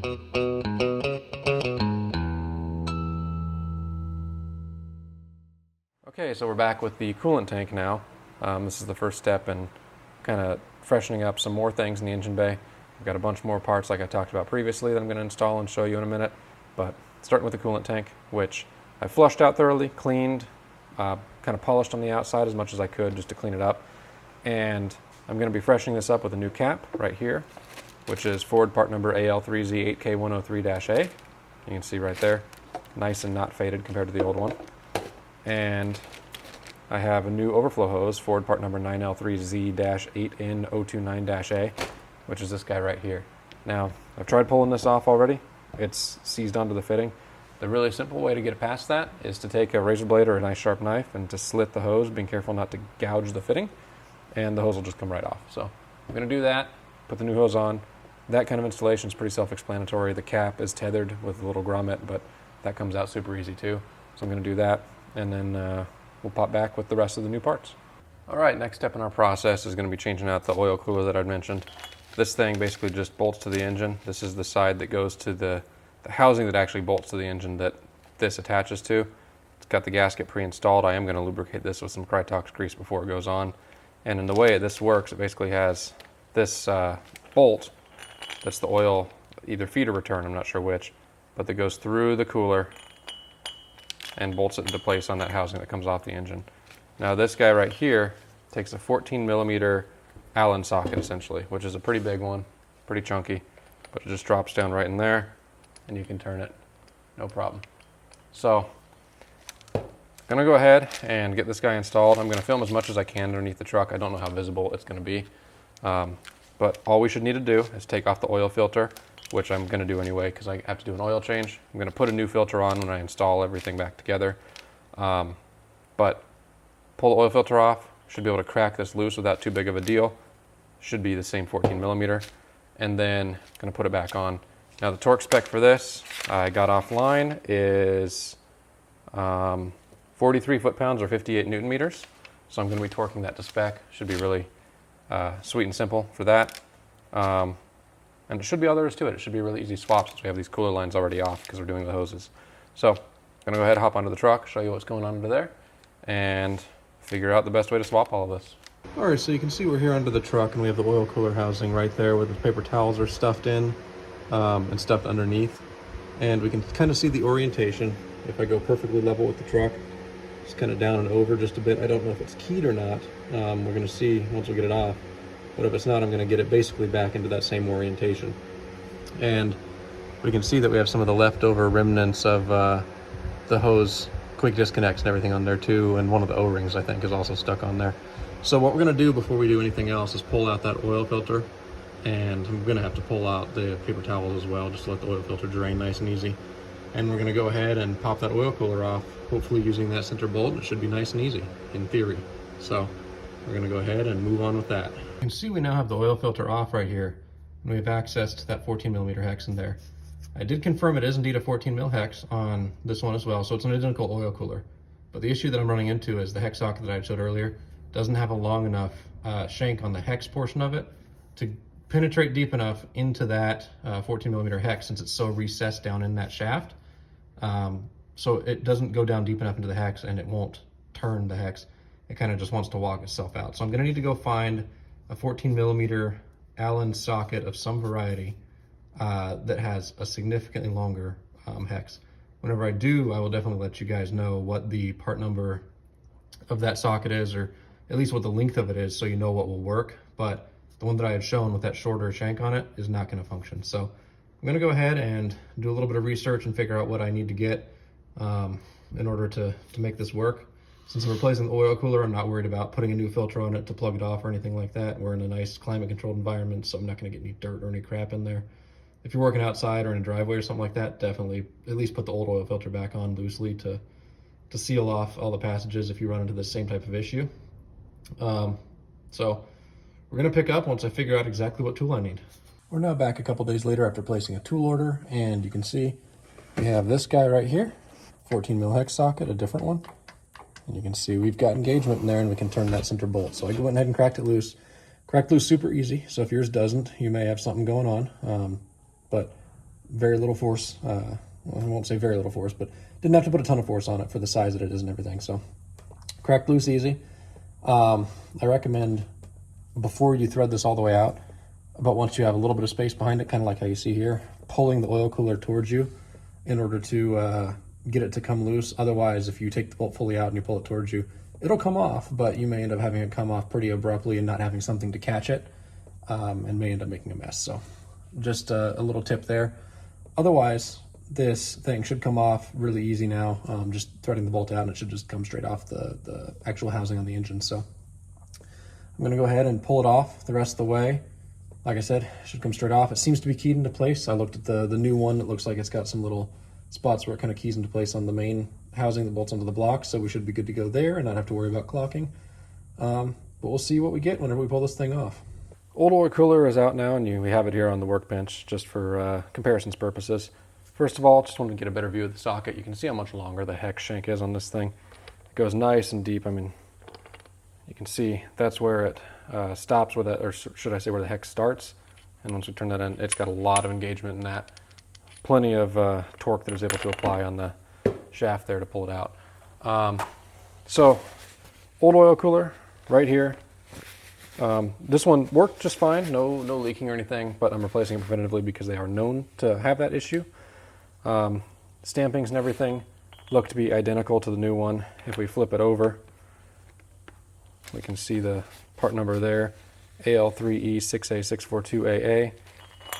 Okay, so we're back with the coolant tank now. This is the first step in kind of freshening up some more things in the engine bay. I've got a bunch more parts like I talked about previously that I'm going to install and show you in a minute. But starting with the coolant tank, which I flushed out thoroughly, cleaned, kind of polished on the outside as much as I could just to clean it up. And I'm going to be freshening this up with a new cap right here, which is Ford part number AL3Z8K103-A. You can see right there, nice and not faded compared to the old one. And I have a new overflow hose, Ford part number 9L3Z-8N029-A, which is this guy right here. Now, I've tried pulling this off already. It's seized onto the fitting. The really simple way to get past that is to take a razor blade or a nice sharp knife and to slit the hose, being careful not to gouge the fitting, and the hose will just come right off. So I'm going to do that, put the new hose on. That kind of installation is pretty self-explanatory. The cap is tethered with a little grommet, but that comes out super easy too. So I'm going to do that, and then we'll pop back with the rest of the new parts. All right, next step in our process is going to be changing out the oil cooler that I'd mentioned. This thing basically just bolts to the engine. This is the side that goes to the housing that actually bolts to the engine that this attaches to. It's got the gasket pre-installed. I am going to lubricate this with some Krytox grease before it goes on. And in the way this works, it basically has this bolt that's the oil, either feed or return, I'm not sure which, but that goes through the cooler and bolts it into place on that housing that comes off the engine. Now this guy right here takes a 14 millimeter Allen socket essentially, which is a pretty big one, pretty chunky, but it just drops down right in there and you can turn it, no problem. So I'm gonna go ahead and get this guy installed. I'm gonna film as much as I can underneath the truck. I don't know how visible it's gonna be, but all we should need to do is take off the oil filter, which I'm gonna do anyway because I have to do an oil change. I'm gonna put a new filter on when I install everything back together. But pull the oil filter off, should be able to crack this loose without too big of a deal. Should be the same 14 millimeter. And then gonna put it back on. Now the torque spec for this I got offline is 43 foot-pounds or 58 newton meters. So I'm gonna be torquing that to spec. Should be really sweet and simple for that. And it should be all there is to it. It should be a really easy swap since we have these cooler lines already off because we're doing the hoses. So I'm gonna go ahead and hop onto the truck, show you what's going on under there, and figure out the best way to swap all of this. All right, so you can see we're here under the truck and we have the oil cooler housing right there where the paper towels are stuffed in and stuffed underneath. And we can kind of see the orientation. If I go perfectly level with the truck, just kind of down and over just a bit. I don't know if it's keyed or not. We're gonna see once we get it off. But if it's not, I'm gonna get it basically back into that same orientation. And we can see that we have some of the leftover remnants of the hose quick disconnects and everything on there too, and one of the O-rings I think is also stuck on there. So what we're gonna do before we do anything else is pull out that oil filter, and I'm gonna have to pull out the paper towels as well, just to let the oil filter drain nice and easy. And we're gonna go ahead and pop that oil cooler off, hopefully using that center bolt. It should be nice and easy, in theory. So we're gonna go ahead and move on with that. You can see we now have the oil filter off right here, and we have access to that 14 millimeter hex in there. I did confirm it is indeed a 14 mil hex on this one as well, so it's an identical oil cooler. But the issue that I'm running into is the hex socket that I showed earlier doesn't have a long enough shank on the hex portion of it to penetrate deep enough into that 14 millimeter hex, since it's so recessed down in that shaft. So it doesn't go down deep enough into the hex and it won't turn the hex. It kind of just wants to walk itself out. So I'm gonna need to go find a 14 millimeter Allen socket of some variety that has a significantly longer hex. Whenever I do, I will definitely let you guys know what the part number of that socket is, or at least what the length of it is, so you know what will work. But the one that I had shown with that shorter shank on it is not going to function. So I'm going to go ahead and do a little bit of research and figure out what I need to get in order to make this work. Since I'm replacing the oil cooler, I'm not worried about putting a new filter on it to plug it off or anything like that. We're in a nice climate controlled environment, so I'm not going to get any dirt or any crap in there. If you're working outside or in a driveway or something like that, definitely at least put the old oil filter back on loosely to seal off all the passages if you run into the same type of issue. So we're gonna pick up once I figure out exactly what tool I need. We're now back a couple days later after placing a tool order, and you can see we have this guy right here, 14 mil hex socket, a different one. And you can see we've got engagement in there and we can turn that center bolt. So I went ahead and cracked it loose. Cracked loose super easy, so if yours doesn't, you may have something going on. But very little force. Well, I won't say very little force, but didn't have to put a ton of force on it for the size that it is and everything. So cracked loose easy. I recommend before you thread this all the way out, but once you have a little bit of space behind it, kind of like how you see here, pulling the oil cooler towards you in order to get it to come loose. Otherwise, if you take the bolt fully out and you pull it towards you, it'll come off, but you may end up having it come off pretty abruptly and not having something to catch it, and may end up making a mess. So just a little tip there. Otherwise, this thing should come off really easy now. Just threading the bolt out and it should just come straight off the actual housing on the engine. So I'm gonna go ahead and pull it off the rest of the way. Like I said, it should come straight off. It seems to be keyed into place. I looked at the new one. It looks like it's got some little spots where it kind of keys into place on the main housing that bolts onto the block. So we should be good to go there and not have to worry about clocking. But we'll see what we get whenever we pull this thing off. Old oil cooler is out now, and we have it here on the workbench just for comparisons purposes. First of all, just wanted to get a better view of the socket. You can see how much longer the hex shank is on this thing. It goes nice and deep. I mean, you can see that's where it stops with it, or should I say where the hex starts. And once we turn that in, it's got a lot of engagement in that. Plenty of torque that is able to apply on the shaft there to pull it out. So, old oil cooler right here. This one worked just fine, no leaking or anything, but I'm replacing it preventatively because they are known to have that issue. Stampings and everything look to be identical to the new one. If we flip it over, we can see the part number there, AL3E6A642AA.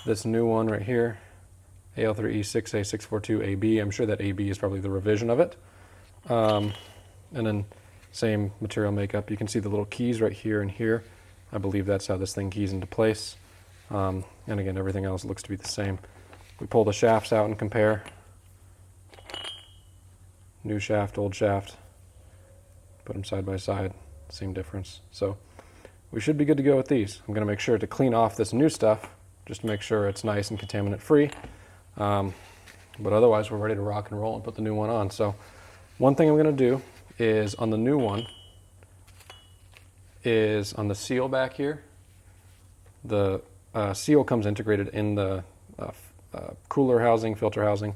This new one right here, AL3E6A642AB. I'm sure that AB is probably the revision of it. And then same material makeup. You can see the little keys right here and here. I believe that's how this thing keys into place. And again, everything else looks to be the same. We pull the shafts out and compare. New shaft, old shaft. Put them side by side. Same difference. So we should be good to go with these. I'm going to make sure to clean off this new stuff just to make sure it's nice and contaminant free. But otherwise, we're ready to rock and roll and put the new one on. So one thing I'm going to do is on the new one is on the seal back here. The seal comes integrated in the cooler housing, filter housing.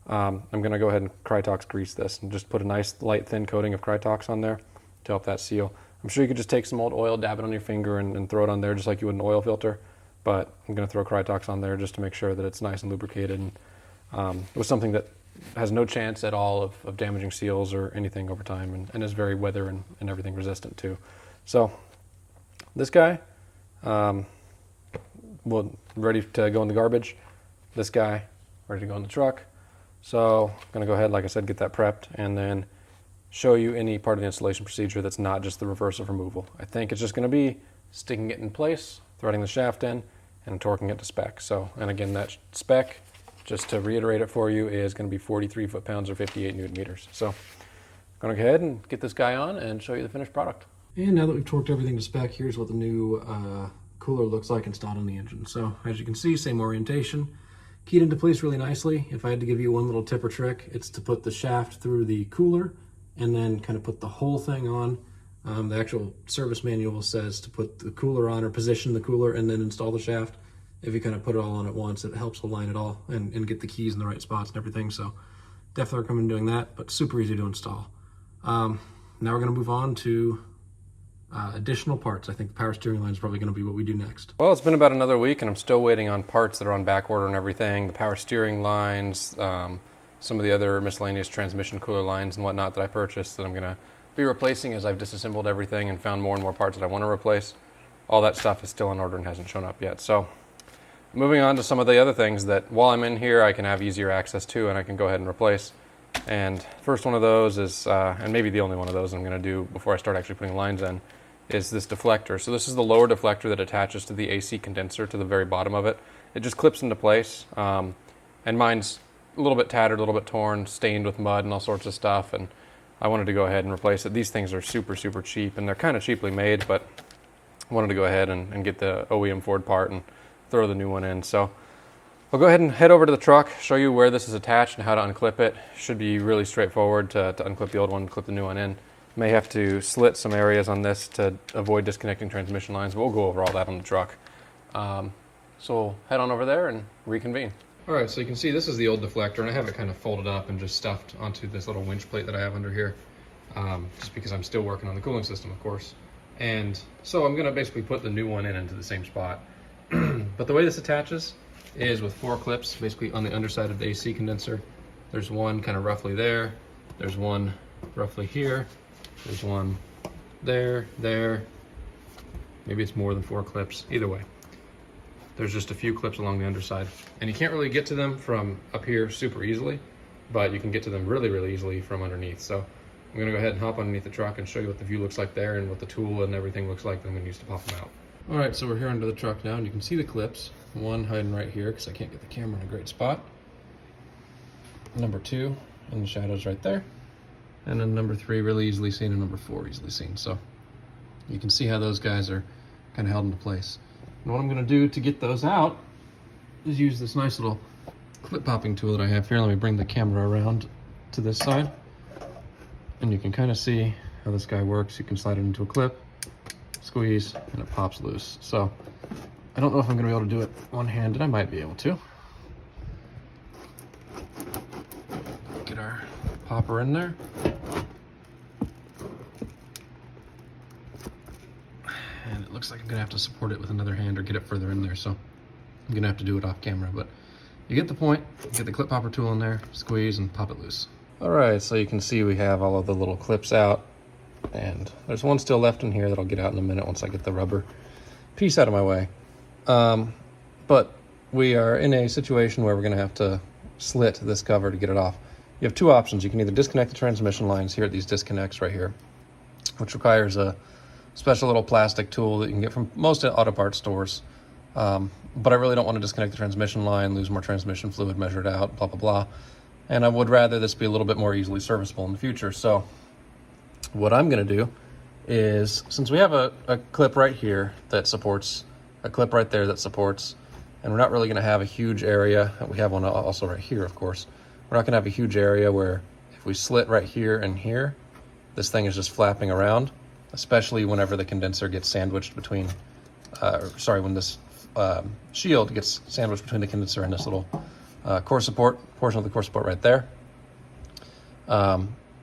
I'm going to go ahead and Krytox grease this and just put a nice light thin coating of Krytox on there to help that seal. I'm sure you could just take some old oil, dab it on your finger and throw it on there just like you would an oil filter, but I'm going to throw Krytox on there just to make sure that it's nice and lubricated and with something that has no chance at all of damaging seals or anything over time and is very weather and everything resistant too. So this guy, ready to go in the garbage. This guy, ready to go in the truck. So I'm going to go ahead, like I said, get that prepped and then show you any part of the installation procedure that's not just the reverse of removal. I think it's just going to be sticking it in place, threading the shaft in, and torquing it to spec. So, and again, that spec, just to reiterate it for you, is going to be 43 foot-pounds or 58 newton meters. So I'm going to go ahead and get this guy on and show you the finished product. And now that we've torqued everything to spec, here's what the new cooler looks like installed on the engine. So as you can see, same orientation, keyed into place really nicely. If I had to give you one little tip or trick, it's to put the shaft through the cooler and then kind of put the whole thing on. The actual service manual says to put the cooler on or position the cooler and then install the shaft. If you kind of put it all on at once, it helps align it all and get the keys in the right spots and everything. So definitely recommend doing that, but super easy to install. Now we're going to move on to additional parts. I think the power steering line is probably going to be what we do next. Well, it's been about another week and I'm still waiting on parts that are on back order and everything. The power steering lines, some of the other miscellaneous transmission cooler lines and whatnot that I purchased that I'm going to be replacing as I've disassembled everything and found more and more parts that I want to replace. All that stuff is still on order and hasn't shown up yet. So moving on to some of the other things that while I'm in here I can have easier access to and I can go ahead and replace. And first one of those is, and maybe the only one of those I'm going to do before I start actually putting lines in, is this deflector. So this is the lower deflector that attaches to the AC condenser to the very bottom of it. It just clips into place, and mine's a little bit tattered, a little bit torn, stained with mud and all sorts of stuff, and I wanted to go ahead and replace it. These things are super, super cheap, and they're kind of cheaply made, but I wanted to go ahead and get the OEM Ford part and throw the new one in. So I'll go ahead and head over to the truck, show you where this is attached and how to unclip it. Should be really straightforward to unclip the old one and clip the new one in. May have to slit some areas on this to avoid disconnecting transmission lines, but we'll go over all that on the truck. So we'll head on over there and reconvene. All right, so you can see this is the old deflector, and I have it kind of folded up and just stuffed onto this little winch plate that I have under here, just because I'm still working on the cooling system, of course. And so I'm gonna basically put the new one in into the same spot. But the way this attaches is with 4 clips, basically on the underside of the AC condenser. There's one kind of roughly there, there's one roughly here, there's one there, maybe it's more than 4 clips, either way. There's just a few clips along the underside, and you can't really get to them from up here super easily, but you can get to them really, really easily from underneath. So I'm gonna go ahead and hop underneath the truck and show you what the view looks like there and what the tool and everything looks like that I'm gonna use to pop them out. All right, so we're here under the truck now, and you can see the clips. One hiding right here because I can't get the camera in a great spot. Number 2 in the shadows right there. And then number 3 really easily seen, and number 4 easily seen. So you can see how those guys are kind of held into place. And what I'm gonna do to get those out is use this nice little clip popping tool that I have here. Let me bring the camera around to this side. And you can kind of see how this guy works. You can slide it into a clip, squeeze, and it pops loose. So I don't know if I'm gonna be able to do it one-handed. I might be able to. Get our popper in there. And it looks like I'm gonna have to support it with another hand or get it further in there, so I'm gonna have to do it off camera, but you get the point. Get the clip popper tool in there, squeeze, and pop it loose. All right, so you can see we have all of the little clips out, and there's one still left in here that I'll get out in a minute once I get the rubber piece out of my way. But we are in a situation where we're gonna have to slit this cover to get it off. You have 2 options. You can either disconnect the transmission lines here at these disconnects right here, which requires a special little plastic tool that you can get from most auto parts stores. But I really don't want to disconnect the transmission line, lose more transmission fluid, measure it out, blah, blah, blah. And I would rather this be a little bit more easily serviceable in the future. So what I'm going to do is, since we have a clip right here that supports, a clip right there that supports, and we're not really going to have a huge area, we have one also right here, of course. We're not going to have a huge area where if we slit right here and here, this thing is just flapping around, especially whenever the condenser gets sandwiched between, when this shield gets sandwiched between the condenser and this little core support, portion of the core support right there.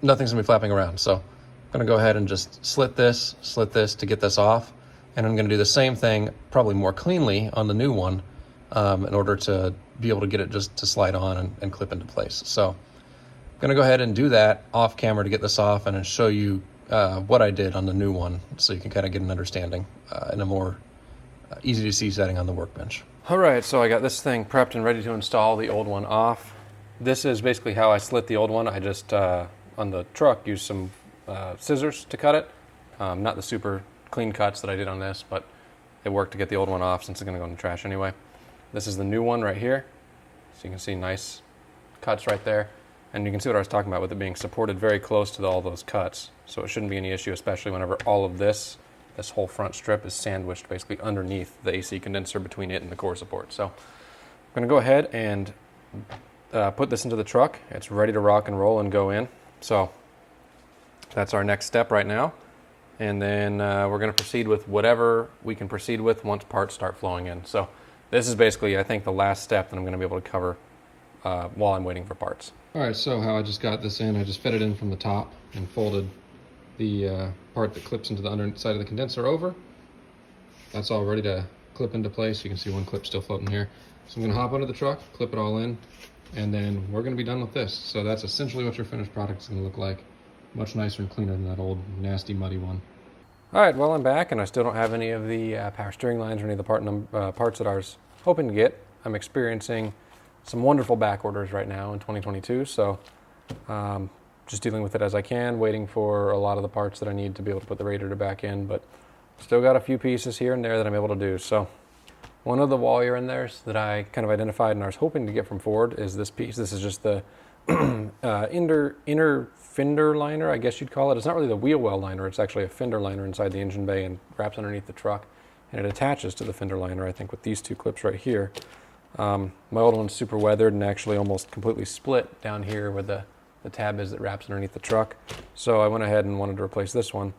Nothing's gonna be flapping around. So I'm gonna go ahead and just slit this to get this off. And I'm gonna do the same thing, probably more cleanly on the new one, in order to be able to get it just to slide on and clip into place. So I'm gonna go ahead and do that off camera to get this off and then show you what I did on the new one, so you can kind of get an understanding in a more easy to see setting on the workbench. All right, so I got this thing prepped and ready to install the old one off. This is basically how I slit the old one. I just, on the truck, used some scissors to cut it. Not the super clean cuts that I did on this, but it worked to get the old one off since it's gonna go in the trash anyway. This is the new one right here. So you can see nice cuts right there. And you can see what I was talking about with it being supported very close to all those cuts. So it shouldn't be any issue, especially whenever all of this whole front strip is sandwiched basically underneath the AC condenser between it and the core support. So I'm gonna go ahead and put this into the truck. It's ready to rock and roll and go in. So that's our next step right now. And then we're gonna proceed with whatever we can proceed with once parts start flowing in. So this is basically, I think, the last step that I'm gonna be able to cover while I'm waiting for parts. All right, so how I just got this in, I just fed it in from the top and folded the part that clips into the underside of the condenser over. That's all ready to clip into place. You can see one clip still floating here. So I'm gonna hop under the truck, clip it all in, and then we're gonna be done with this. So that's essentially what your finished product is gonna look like. Much nicer and cleaner than that old nasty muddy one. All right, well, I'm back and I still don't have any of the power steering lines or any of the parts that I was hoping to get. I'm experiencing some wonderful back orders right now in 2022, so just dealing with it as I can, waiting for a lot of the parts that I need to be able to put the radiator back in, but still got a few pieces here and there that I'm able to do. So one of the wire in there that I kind of identified and I was hoping to get from Ford is this piece. This is just the inner fender liner, I guess you'd call it. It's not really the wheel well liner, it's actually a fender liner inside the engine bay and wraps underneath the truck, and it attaches to the fender liner, I think, with these 2 clips right here. My old one's super weathered and actually almost completely split down here where the tab is that wraps underneath the truck. So I went ahead and wanted to replace this one.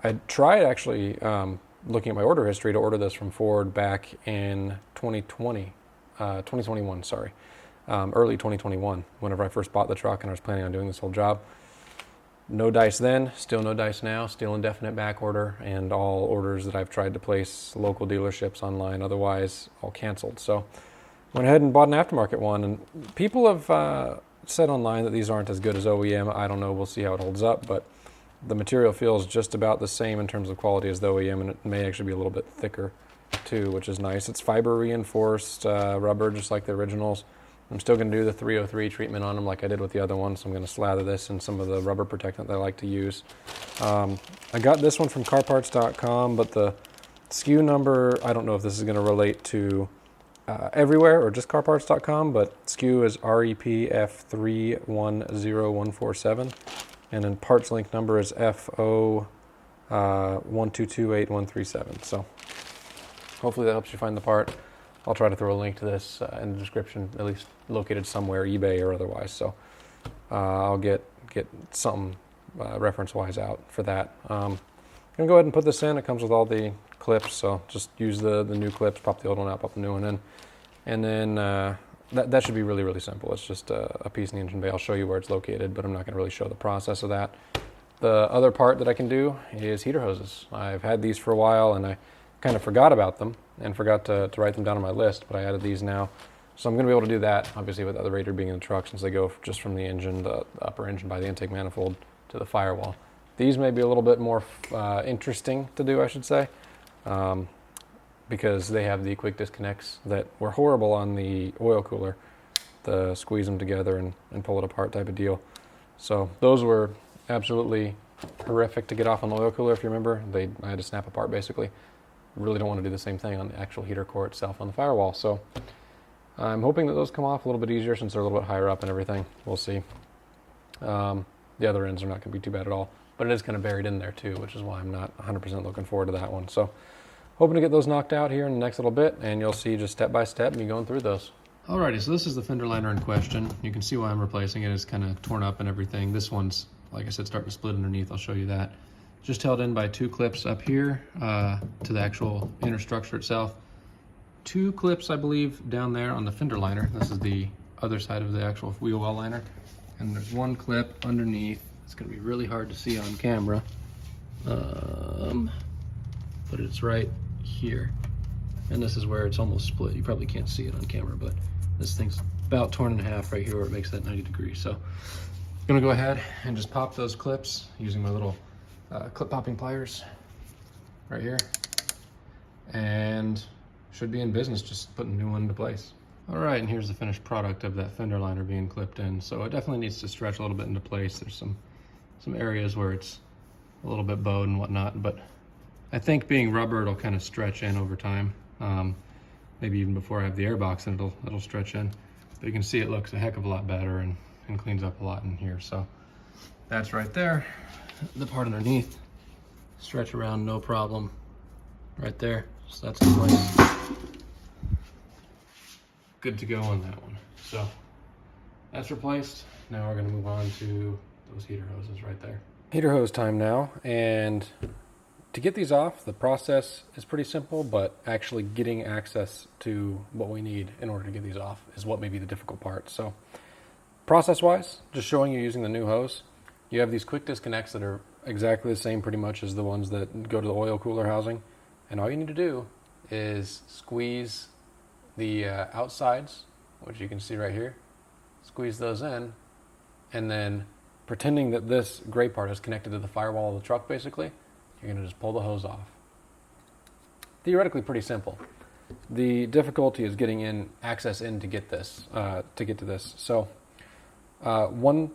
I tried actually looking at my order history to order this from Ford back in 2020. 2021, sorry. Early 2021, whenever I first bought the truck and I was planning on doing this whole job. No dice then, still no dice now, still indefinite back order, and all orders that I've tried to place local dealerships online, otherwise all canceled. So went ahead and bought an aftermarket one, and people have said online that these aren't as good as OEM. I don't know, we'll see how it holds up, but the material feels just about the same in terms of quality as the OEM, and it may actually be a little bit thicker too, which is nice. It's fiber reinforced rubber, just like the originals. I'm still going to do the 303 treatment on them like I did with the other one, so I'm going to slather this in some of the rubber protectant that I like to use. I got this one from carparts.com, but the SKU number, I don't know if this is going to relate to everywhere or just carparts.com, but SKU is REPF310147, and then parts link number is FO1228137. So hopefully that helps you find the part. I'll try to throw a link to this in the description, at least located somewhere, eBay or otherwise. So I'll get something reference-wise out for that. I'm gonna go ahead and put this in. It comes with all the clips, so just use the new clips, pop the old one out, pop the new one in, and then that should be really, really simple. It's just a piece in the engine bay. I'll show you where it's located, but I'm not gonna really show the process of that. The other part that I can do is heater hoses. I've had these for a while, and I kind of forgot about them and forgot to write them down on my list, but I added these now. So I'm going to be able to do that, obviously, with the radiator being in the truck, since they go just from the engine, the upper engine by the intake manifold, to the firewall. These may be a little bit more interesting to do, I should say, because they have the quick disconnects that were horrible on the oil cooler, the squeeze them together and pull it apart type of deal. So those were absolutely horrific to get off on the oil cooler, if you remember. I had to snap apart, basically. Really don't want to do the same thing on the actual heater core itself on the firewall. So I'm hoping that those come off a little bit easier since they're a little bit higher up and everything. We'll see. The other ends are not going to be too bad at all, but it is kind of buried in there too, which is why I'm not 100% looking forward to that one. So hoping to get those knocked out here in the next little bit, and you'll see just step by step me going through those. Alrighty, so this is the fender liner in question. You can see why I'm replacing it. It's kind of torn up and everything. This one's, like I said, starting to split underneath. I'll show you that. Just held in by 2 clips up here to the actual inner structure itself. 2 clips, I believe, down there on the fender liner. This is the other side of the actual wheel well liner. And there's 1 clip underneath. It's going to be really hard to see on camera. But it's right here. And this is where it's almost split. You probably can't see it on camera, but this thing's about torn in half right here where it makes that 90 degrees. So I'm going to go ahead and just pop those clips using my little clip popping pliers right here, and should be in business just putting a new one into place. All right, and here's the finished product of that fender liner being clipped in. So it definitely needs to stretch a little bit into place. There's some areas where it's a little bit bowed and whatnot, but I think being rubber, it'll kind of stretch in over time. Maybe even before I have the air box, and it'll stretch in. But you can see it looks a heck of a lot better and cleans up a lot in here. So that's right there. The part underneath, stretch around no problem right there. So that's in place. Good to go on that one. So that's replaced. Now we're going to move on to those heater hoses right there. Heater hose time now, and to get these off, the process is pretty simple, but actually getting access to what we need in order to get these off is what may be the difficult part. So process-wise, just showing you using the new hose. You have these quick disconnects that are exactly the same pretty much as the ones that go to the oil cooler housing. And all you need to do is squeeze the outsides, which you can see right here. Squeeze those in, and then pretending that this gray part is connected to the firewall of the truck, basically, you're going to just pull the hose off. Theoretically pretty simple. The difficulty is getting access in to get this, to this. So one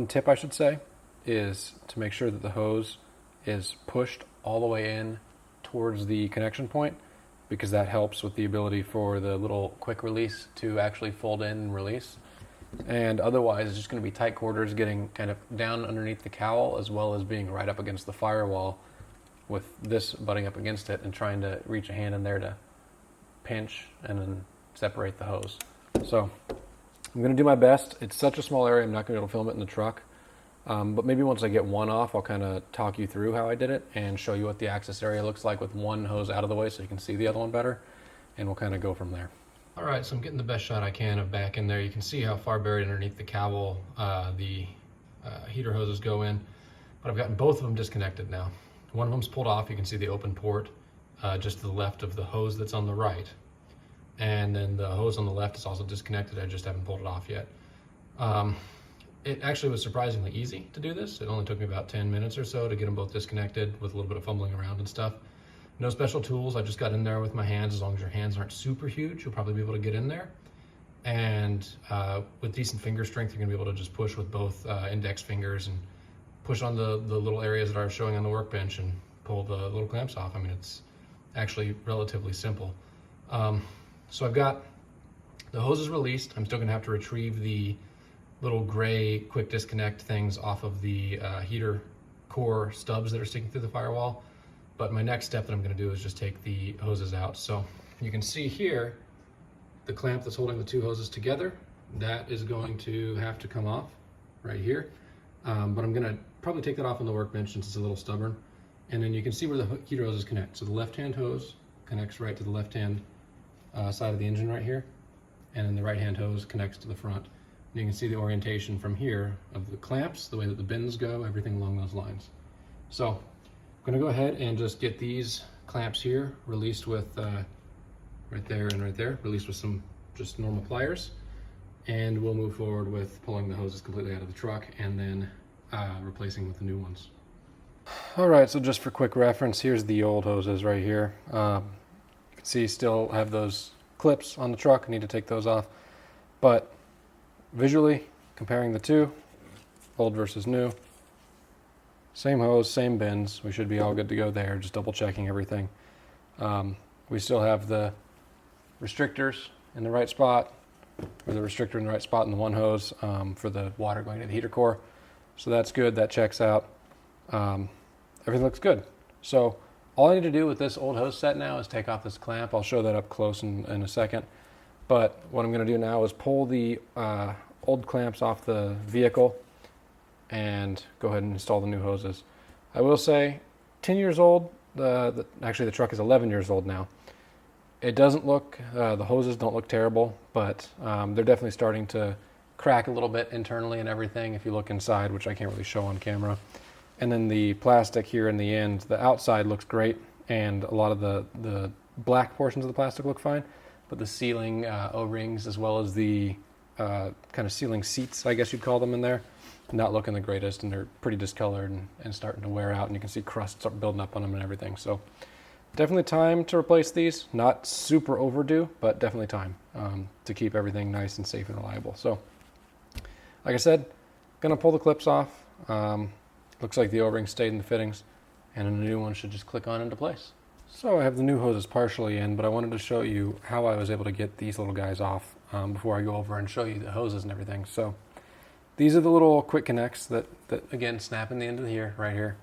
tip I should say is to make sure that the hose is pushed all the way in towards the connection point, because that helps with the ability for the little quick release to actually fold in and release. And otherwise it's just going to be tight quarters, getting kind of down underneath the cowl as well as being right up against the firewall with this butting up against it and trying to reach a hand in there to pinch and then separate the hose. So I'm going to do my best. It's such a small area, I'm not going to be able to film it in the truck. But maybe once I get one off, I'll kind of talk you through how I did it and show you what the access area looks like with one hose out of the way so you can see the other one better. and we'll kind of go from there. All right, so I'm getting the best shot I can of back in there. You can see how far buried underneath the cowel the heater hoses go in, but I've gotten both of them disconnected now. One of them's pulled off. You can see the open port just to the left of the hose that's on the right. And then the hose on the left is also disconnected. I just haven't pulled it off yet. It actually was surprisingly easy to do this. It only took me about 10 minutes or so to get them both disconnected with a little bit of fumbling around and stuff. No special tools. I just got in there with my hands. As long as your hands aren't super huge, you'll probably be able to get in there. And with decent finger strength, you're gonna be able to just push with both index fingers and push on the little areas that I was showing on the workbench and pull the little clamps off. I mean, it's actually relatively simple. So I've got the hoses released. I'm still gonna have to retrieve the little gray quick disconnect things off of the heater core stubs that are sticking through the firewall. But my next step that I'm gonna do is just take the hoses out. So you can see here, the clamp that's holding the two hoses together, that is going to have to come off right here. But I'm gonna probably take that off on the workbench since it's a little stubborn. And then you can see where the heater hoses connect. So the left-hand hose connects right to the left-hand side of the engine right here. And then the right-hand hose connects to the front. And you can see the orientation from here of the clamps, the way that the bins go, everything along those lines. So I'm gonna go ahead and just get these clamps here released with right there and right there, released with some just normal pliers. And we'll move forward with pulling the hoses completely out of the truck and then replacing with the new ones. All right, so just for quick reference, here's the old hoses right here. You can see still have those clips on the truck. I need to take those off. But visually, comparing the two, old versus new, same hose, same bins. We should be all good to go there, just double checking everything. We still have the restrictors in the right spot, or the restrictor in the right spot in the one hose for the water going to the heater core. So that's good, that checks out. Everything looks good. So all I need to do with this old hose set now is take off this clamp. I'll show that up close in a second. But what I'm going to do now is pull the old clamps off the vehicle and go ahead and install the new hoses. I will say, 10 years old, actually the truck is 11 years old now. It doesn't look, the hoses don't look terrible, but they're definitely starting to crack a little bit internally and everything if you look inside, which I can't really show on camera. And then the plastic here in the end, the outside looks great, and a lot of the black portions of the plastic look fine. But the sealing O-rings, as well as the kind of sealing seats, I guess you'd call them in there, not looking the greatest, and they're pretty discolored and starting to wear out, and you can see crusts are building up on them and everything. So definitely time to replace these. Not super overdue, but definitely time to keep everything nice and safe and reliable. So like I said, gonna pull the clips off. Looks like the O-ring stayed in the fittings, and a new one should just click on into place. So I have the new hoses partially in, but I wanted to show you how I was able to get these little guys off before I go over and show you the hoses and everything. So these are the little quick connects that again snap in the end of here, right here.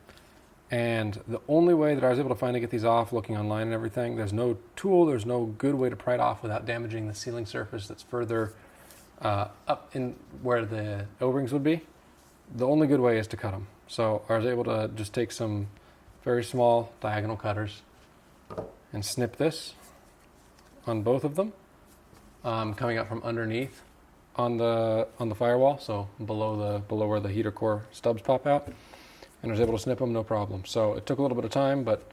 And the only way that I was able to find to get these off, looking online and everything, there's no tool, there's no good way to pry it off without damaging the sealing surface that's further up in where the O-rings would be. The only good way is to cut them. So I was able to just take some very small diagonal cutters and snip this on both of them, coming out from underneath on the firewall, so below where the heater core stubs pop out, and I was able to snip them no problem. So it took a little bit of time, but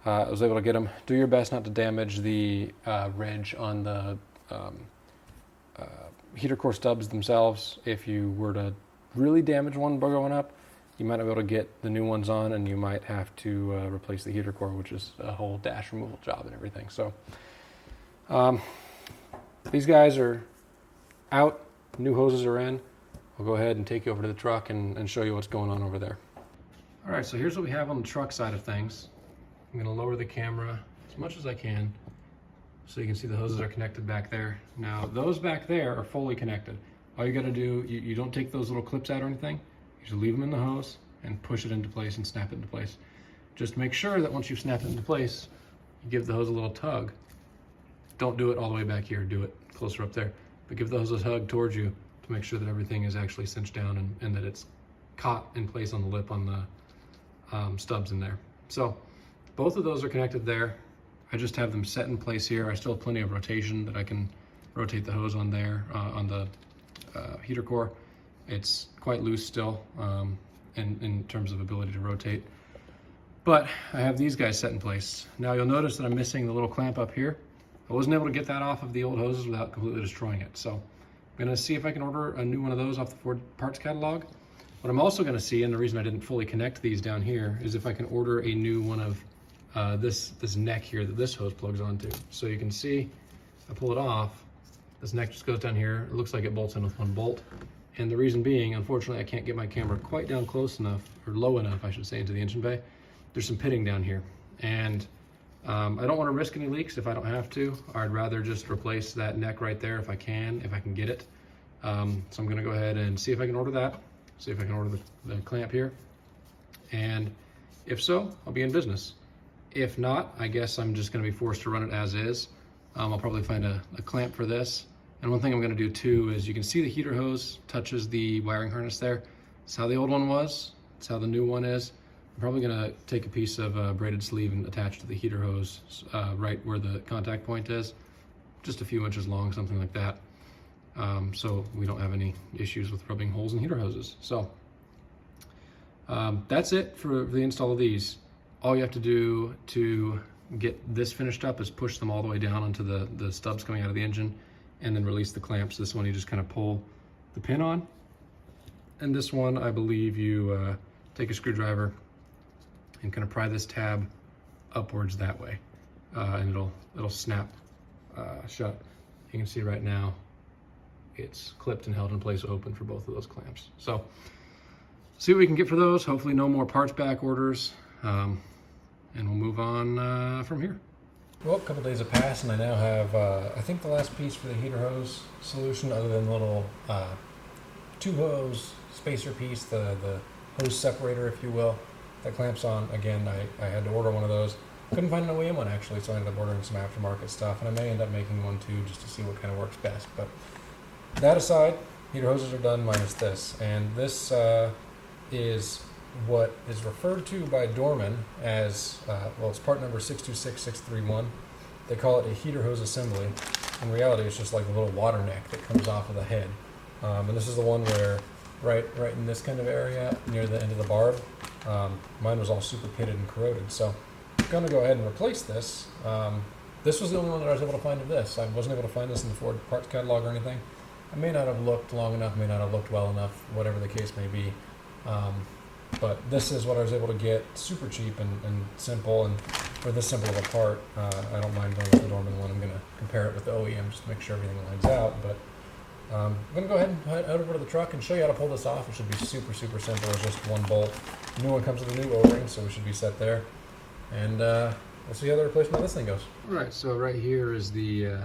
I was able to get them. Do your best not to damage the ridge on the heater core stubs themselves. If you were to really damage one by going up, you might not be able to get the new ones on, and you might have to replace the heater core, which is a whole dash removal job and everything. So these guys are out, new hoses are in. I'll go ahead and take you over to the truck and show you what's going on over there. All right, so here's what we have on the truck side of things. I'm gonna lower the camera as much as I can so you can see the hoses are connected back there. Now, those back there are fully connected. All you gotta do, you don't take those little clips out or anything. You just leave them in the hose and push it into place and snap it into place. Just make sure that once you've snapped it into place, you give the hose a little tug. Don't do it all the way back here, do it closer up there. But give the hose a tug towards you to make sure that everything is actually cinched down and that it's caught in place on the lip on the stubs in there. So both of those are connected there. I just have them set in place here. I still have plenty of rotation that I can rotate the hose on there, on the heater core. It's quite loose still in terms of ability to rotate. But I have these guys set in place. Now you'll notice that I'm missing the little clamp up here. I wasn't able to get that off of the old hoses without completely destroying it. So I'm gonna see if I can order a new one of those off the Ford parts catalog. What I'm also gonna see, and the reason I didn't fully connect these down here, is if I can order a new one of this neck here that this hose plugs onto. So you can see, I pull it off, this neck just goes down here. It looks like it bolts in with one bolt. And the reason being, unfortunately, I can't get my camera quite down close enough, or low enough, I should say, into the engine bay. There's some pitting down here. And I don't want to risk any leaks if I don't have to. I'd rather just replace that neck right there if I can get it. So I'm gonna go ahead and see if I can order that, see if I can order the clamp here. And if so, I'll be in business. If not, I guess I'm just gonna be forced to run it as is. I'll probably find a clamp for this. And one thing I'm gonna do too is you can see the heater hose touches the wiring harness there. It's how the old one was, it's how the new one is. I'm probably gonna take a piece of braided sleeve and attach to the heater hose right where the contact point is. Just a few inches long, something like that. So we don't have any issues with rubbing holes in heater hoses. So that's it for the install of these. All you have to do to get this finished up is push them all the way down onto the stubs coming out of the engine and then release the clamps. This one you just kind of pull the pin on. And this one, I believe you take a screwdriver and kind of pry this tab upwards that way. And it'll snap shut. You can see right now, it's clipped and held in place open for both of those clamps. So see what we can get for those. Hopefully no more parts back orders. And we'll move on from here. Well, a couple days have passed and I now have, I think the last piece for the heater hose solution, other than the little tube hose spacer piece, the hose separator, if you will, that clamps on. Again, I had to order one of those. Couldn't find an OEM one actually, so I ended up ordering some aftermarket stuff, and I may end up making one too, just to see what kind of works best. But that aside, heater hoses are done minus this, and this is what is referred to by Dorman as, well, it's part number 626631. They call it a heater hose assembly. In reality, it's just like a little water neck that comes off of the head. And this is the one where, right in this kind of area, near the end of the barb, mine was all super pitted and corroded. So I'm gonna go ahead and replace this. This was the only one that I was able to find of this. I wasn't able to find this in the Ford parts catalog or anything. I may not have looked long enough, may not have looked well enough, whatever the case may be. But this is what I was able to get, super cheap and simple, and for this simple of a part, I don't mind going with the Dorman one. I'm going to compare it with the OEM just to make sure everything lines out. But I'm going to go ahead and head over to the truck and show you how to pull this off. It should be super simple. It's just one bolt. The new one comes with a new O-ring, so we should be set there. And we'll see how the replacement of this thing goes. All right, so right here is the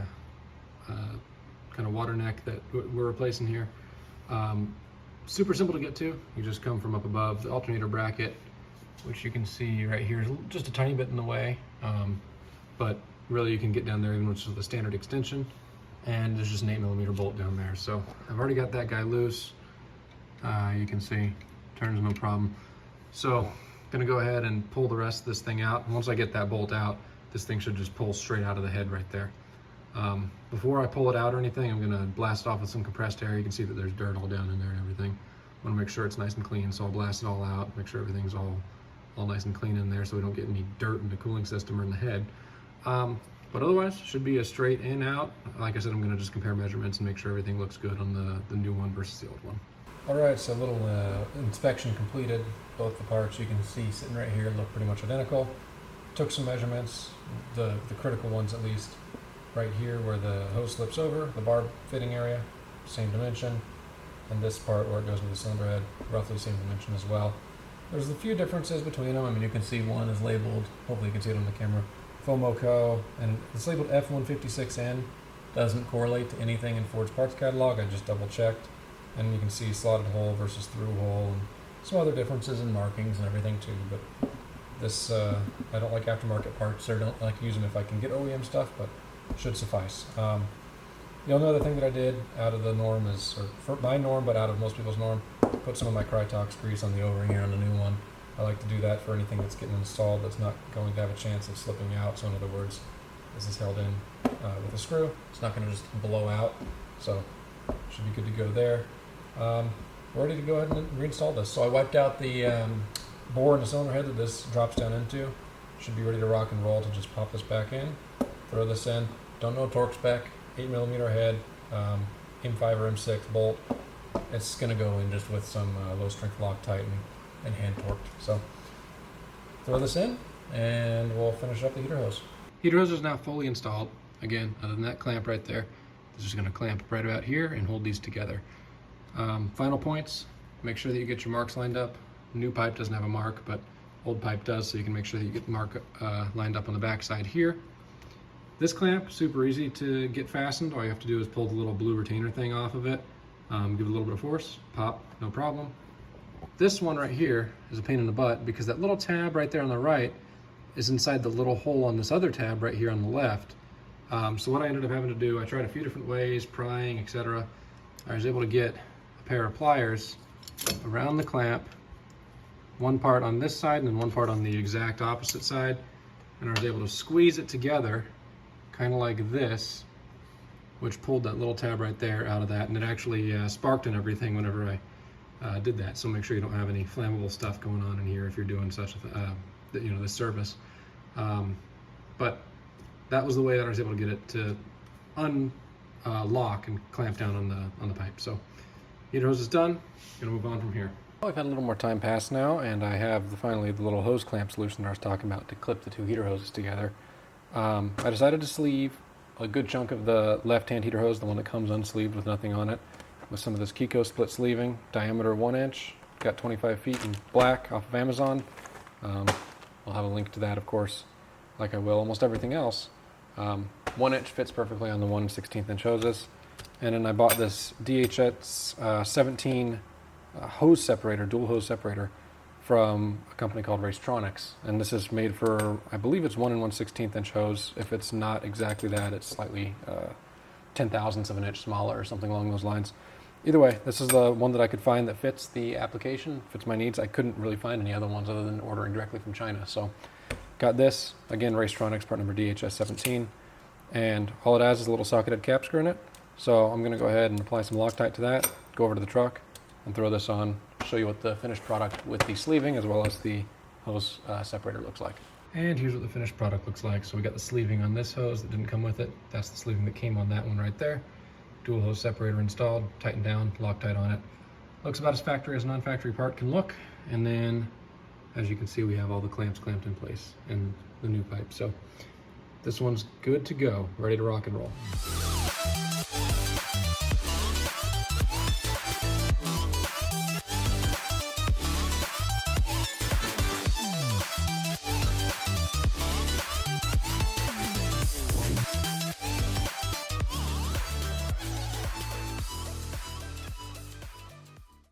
kind of water neck that we're replacing here. Super simple to get to. You just come from up above. The alternator bracket, which you can see right here, is just a tiny bit in the way, but really you can get down there even with the standard extension, and there's just an 8mm bolt down there. So I've already got that guy loose. You can see turns no problem. So I'm gonna go ahead and pull the rest of this thing out. And once I get that bolt out, this thing should just pull straight out of the head right there. Before I pull it out or anything, I'm gonna blast it off with some compressed air. You can see that there's dirt all down in there and everything. I wanna make sure it's nice and clean, so I'll blast it all out, make sure everything's all nice and clean in there so we don't get any dirt in the cooling system or in the head. But otherwise, should be a straight in out. Like I said, I'm gonna just compare measurements and make sure everything looks good on the new one versus the old one. All right, so a little inspection completed. Both the parts you can see sitting right here look pretty much identical. Took some measurements, the critical ones at least. Right here where the hose slips over, the barb fitting area, same dimension. And this part where it goes with the cylinder head, roughly same dimension as well. There's a few differences between them. I mean, you can see one is labeled, hopefully you can see it on the camera, Fomoco, and it's labeled F-156N. Doesn't correlate to anything in Ford's parts catalog. I just double checked. And you can see slotted hole versus through hole, and some other differences in markings and everything too. But this, I don't like aftermarket parts, or don't like to use them if I can get OEM stuff, but should suffice. The only other thing that I did out of the norm is, or for my norm, but out of most people's norm, put some of my Krytox grease on the O-ring here on the new one. I like to do that for anything that's getting installed that's not going to have a chance of slipping out. So in other words, this is held in with a screw. It's not going to just blow out, so should be good to go there. We're ready to go ahead and reinstall this. So I wiped out the bore and the cylinder head that this drops down into. Should be ready to rock and roll to just pop this back in, throw this in. Don't know torque spec, 8mm head, M5 or M6 bolt. It's going to go in just with some low strength Loctite and hand torqued. So throw this in and we'll finish up the heater hose. Heater hose is now fully installed. Again, other than that clamp right there, this is going to clamp right about here and hold these together. Final points, make sure that you get your marks lined up. New pipe doesn't have a mark, but old pipe does, so you can make sure that you get the mark lined up on the back side here. This clamp, super easy to get fastened. All you have to do is pull the little blue retainer thing off of it, give it a little bit of force, pop, no problem. This one right here is a pain in the butt because that little tab right there on the right is inside the little hole on this other tab right here on the left. So what I ended up having to do, I tried a few different ways, prying, etc. I was able to get a pair of pliers around the clamp, one part on this side and then one part on the exact opposite side, and I was able to squeeze it together kind of like this, which pulled that little tab right there out of that, and it actually sparked and everything whenever I did that. So make sure you don't have any flammable stuff going on in here if you're doing such a this service. But that was the way that I was able to get it to unlock and clamp down on the pipe. So heater hose is done. Gonna move on from here. Well, I've had a little more time pass now, and I have finally the little hose clamp solution that I was talking about to clip the two heater hoses together. I decided to sleeve a good chunk of the left-hand heater hose, the one that comes unsleeved with nothing on it, with some of this Kiko split sleeving, diameter 1 inch, got 25 feet in black off of Amazon. I'll have a link to that, of course, like I will almost everything else. 1 inch fits perfectly on the 1/16 inch hoses. And then I bought this DHS 17 hose separator, dual hose separator, from a company called Racetronics. And this is made for, I believe it's 1 1/16 inch hose. If it's not exactly that, it's slightly 10,000ths of an inch smaller or something along those lines. Either way, this is the one that I could find that fits the application, fits my needs. I couldn't really find any other ones other than ordering directly from China. So got this, again, Racetronics, part number DHS 17. And all it has is a little socketed cap screw in it. So I'm going to go ahead and apply some Loctite to that, go over to the truck, and throw this on, show you what the finished product with the sleeving as well as the hose separator looks like. And here's what the finished product looks like. So we got the sleeving on this hose that didn't come with it. That's the sleeving that came on that one right there. Dual hose separator installed, tightened down, Loctite on it. Looks about as factory as a non-factory part can look. And then, as you can see, we have all the clamps clamped in place and the new pipe. So this one's good to go, ready to rock and roll.